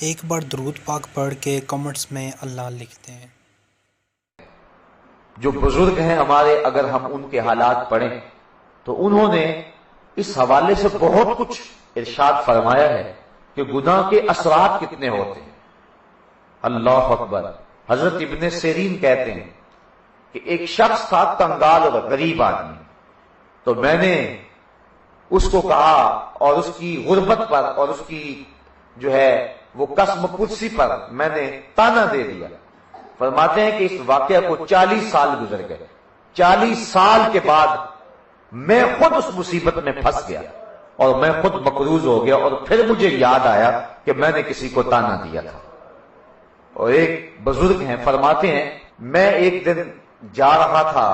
ایک بار درود پاک پڑھ کے کمنٹس میں اللہ لکھتے ہیں۔ جو بزرگ ہیں ہمارے، اگر ہم ان کے حالات پڑھیں تو انہوں نے اس حوالے سے بہت کچھ ارشاد فرمایا ہے کہ گناہ کے اثرات کتنے ہوتے ہیں۔ اللہ اکبر۔ حضرت ابن سیرین کہتے ہیں کہ ایک شخص تھا کنگال اور غریب آدمی، تو میں نے اس کو کہا اور اس کی غربت پر اور اس کی جو ہے وہ قسم قدسی پر میں نے تانا دے دیا۔ فرماتے ہیں کہ اس واقعہ کو 40 سال گزر گئے۔ 40 سال کے بعد میں خود اس مصیبت میں پھنس گیا اور میں خود مقروض ہو گیا، اور پھر مجھے یاد آیا کہ میں نے کسی کو تانا دیا تھا۔ اور ایک بزرگ ہیں، فرماتے ہیں میں ایک دن جا رہا تھا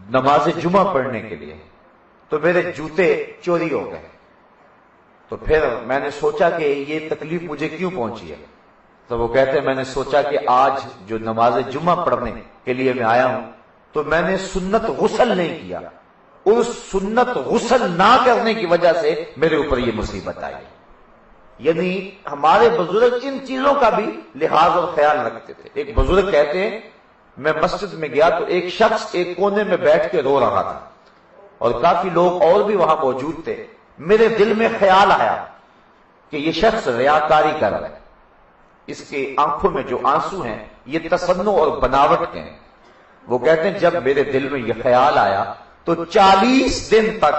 نماز جمعہ پڑھنے کے لیے، تو میرے جوتے چوری ہو گئے۔ تو پھر میں نے سوچا کہ یہ تکلیف مجھے کیوں پہنچی ہے، تو وہ کہتے ہیں میں نے سوچا کہ آج جو نماز جمعہ پڑھنے کے لیے میں آیا ہوں تو میں نے سنت غسل نہیں کیا، اس سنت غسل نہ کرنے کی وجہ سے میرے اوپر یہ مصیبت آئی۔ یعنی ہمارے بزرگ ان چیزوں کا بھی لحاظ اور خیال رکھتے تھے۔ ایک بزرگ کہتے ہیں میں مسجد میں گیا تو ایک شخص ایک کونے میں بیٹھ کے رو رہا تھا اور کافی لوگ اور بھی وہاں موجود تھے۔ میرے دل میں خیال آیا کہ یہ شخص ریاکاری کر رہا ہے، اس کے آنکھوں میں جو آنسو ہیں یہ تصنع اور بناوٹ کے ہیں۔ وہ کہتے ہیں جب میرے دل میں یہ خیال آیا تو 40 دن تک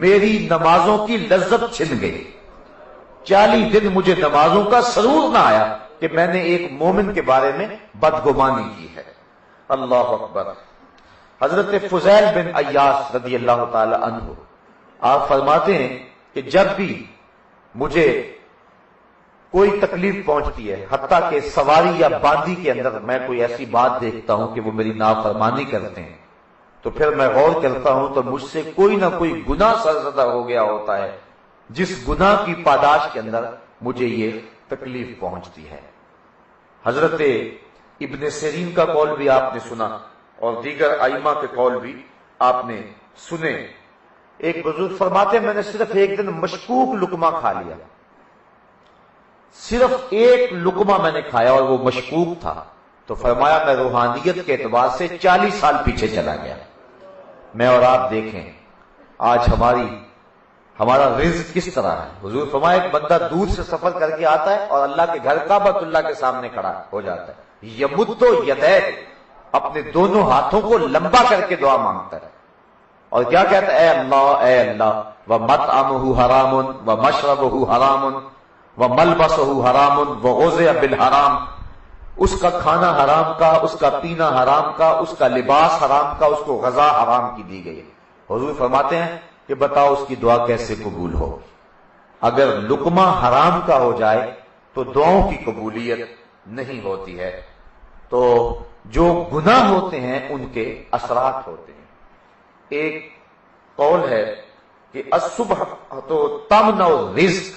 میری نمازوں کی لذت چھن گئی۔ 40 دن مجھے نمازوں کا سرور نہ آیا کہ میں نے ایک مومن کے بارے میں بدگمانی کی ہے۔ اللہ اکبر۔ حضرت فضیل بن عیاض رضی اللہ تعالی عنہ آپ فرماتے ہیں کہ جب بھی مجھے کوئی تکلیف پہنچتی ہے، حتیٰ کہ سواری یا باندی کے اندر میں کوئی ایسی بات دیکھتا ہوں کہ وہ میری نافرمانی کرتے ہیں، تو پھر میں غور کرتا ہوں تو مجھ سے کوئی نہ کوئی گناہ سرزدہ ہو گیا ہوتا ہے، جس گناہ کی پاداش کے اندر مجھے یہ تکلیف پہنچتی ہے۔ حضرت ابن سیرین کا قول بھی آپ نے سنا اور دیگر ائمہ کے قول بھی آپ نے سنے۔ ایک بزرگ فرماتے ہیں میں نے صرف ایک دن مشکوک لقمہ کھا لیا، صرف ایک لقمہ میں نے کھایا اور وہ مشکوک تھا، تو فرمایا میں روحانیت کے اعتبار سے 40 سال پیچھے چلا گیا۔ میں اور آپ دیکھیں آج ہمارا رزق کس طرح ہے۔ حضور فرمایا ایک بندہ دور سے سفر کر کے آتا ہے اور اللہ کے گھر کعبۃ اللہ کے سامنے کھڑا ہو جاتا ہے، یمد یدیہ، اپنے دونوں ہاتھوں کو لمبا کر کے دعا مانگتا ہے اور کیا کہتا ہے اے اللہ ومطعمہ حرام ومشربہ حرام وملبسہ حرام وغذی بالحرام، اس کا کھانا حرام کا، اس کا پینا حرام کا، اس کا لباس حرام کا، اس کو غذا حرام کی دی گئی۔ حضور فرماتے ہیں کہ بتاؤ اس کی دعا کیسے قبول ہو؟ اگر لقمہ حرام کا ہو جائے تو دعاؤں کی قبولیت نہیں ہوتی ہے۔ تو جو گناہ ہوتے ہیں ان کے اثرات ہوتے ہیں۔ ایک قول ہے کہ الصبح تو تمنع الرزق،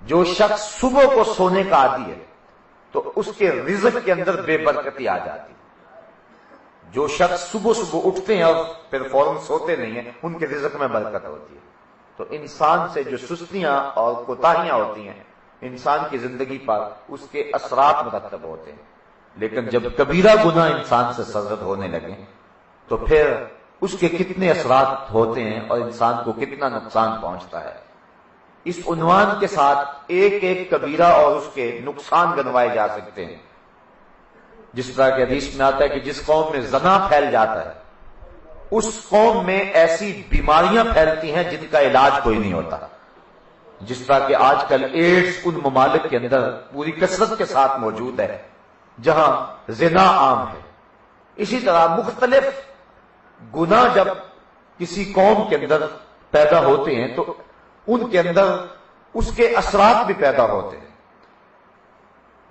جو شخص صبح کو سونے کا عادی ہے تو اس کے رزق کے اندر بے برکتی آ جاتی ہے۔ جو شخص صبح اٹھتے ہیں اور پھر فوراً سوتے نہیں ہیں ان کے رزق میں برکت ہوتی ہے۔ تو انسان سے جو سستیاں اور کوتاہیاں ہوتی ہیں انسان کی زندگی پر اس کے اثرات مرتب ہوتے ہیں، لیکن جب کبیرہ گناہ انسان سے سرزد ہونے لگے تو پھر اس کے کتنے اثرات ہوتے ہیں اور انسان کو کتنا نقصان پہنچتا ہے۔ اس عنوان کے ساتھ ایک ایک کبیرہ اور اس کے نقصان گنوائے جا سکتے ہیں۔ جس طرح کہ حدیث میں آتا ہے کہ جس قوم میں زنا پھیل جاتا ہے اس قوم میں ایسی بیماریاں پھیلتی ہیں جن کا علاج کوئی نہیں ہوتا۔ جس طرح کہ آج کل ایڈز ان ممالک کے اندر پوری کثرت کے ساتھ موجود ہے جہاں زنا عام ہے، اسی طرح مختلف گناہ جب کسی قوم کے اندر پیدا ہوتے ہیں تو ان کے اندر اس کے اثرات بھی پیدا ہوتے ہیں۔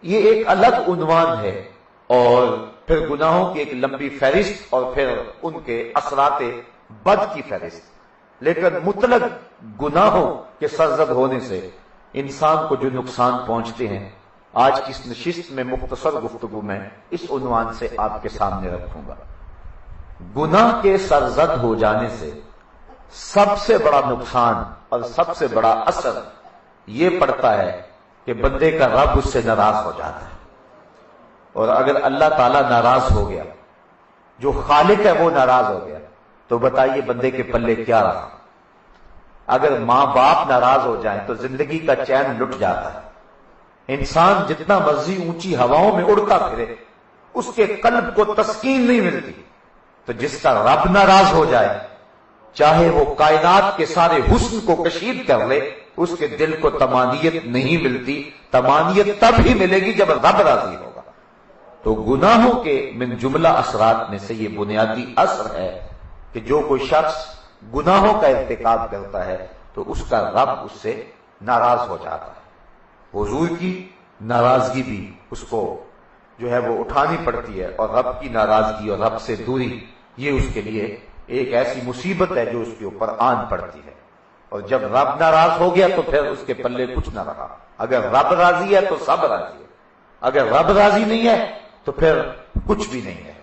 یہ ایک الگ عنوان ہے اور پھر گناہوں کی ایک لمبی فہرست اور پھر ان کے اثرات بد کی فہرست، لیکن مطلق گناہوں کے سرزد ہونے سے انسان کو جو نقصان پہنچتے ہیں آج کی اس نشست میں مختصر گفتگو میں اس عنوان سے آپ کے سامنے رکھوں گا۔ گناہ کے سرزد ہو جانے سے سب سے بڑا نقصان اور سب سے بڑا اثر یہ پڑتا ہے کہ بندے کا رب اس سے ناراض ہو جاتا ہے، اور اگر اللہ تعالیٰ ناراض ہو گیا، جو خالق ہے وہ ناراض ہو گیا، تو بتائیے بندے کے پلے کیا رہا؟ اگر ماں باپ ناراض ہو جائیں تو زندگی کا چین لٹ جاتا ہے۔ انسان جتنا مرضی اونچی ہواؤں میں اڑتا پھرے، اس کے قلب کو تسکین نہیں ملتی۔ تو جس کا رب ناراض ہو جائے، چاہے وہ کائنات کے سارے حسن کو کشید کر لے، اس کے دل کو طمانینت نہیں ملتی۔ طمانینت تب ہی ملے گی جب رب راضی ہوگا۔ تو گناہوں کے من جملہ اثرات میں سے یہ بنیادی اثر ہے کہ جو کوئی شخص گناہوں کا ارتکاب کرتا ہے تو اس کا رب اس سے ناراض ہو جاتا ہے۔ حضور کی ناراضگی بھی اس کو جو ہے وہ اٹھانی پڑتی ہے، اور رب کی ناراضگی اور رب سے دوری یہ اس کے لیے ایک ایسی مصیبت ہے جو اس کے اوپر آن پڑتی ہے۔ اور جب رب ناراض ہو گیا تو پھر اس کے پلے کچھ نہ رہا۔ اگر رب راضی ہے تو سب راضی ہے، اگر رب راضی نہیں ہے تو پھر کچھ بھی نہیں ہے۔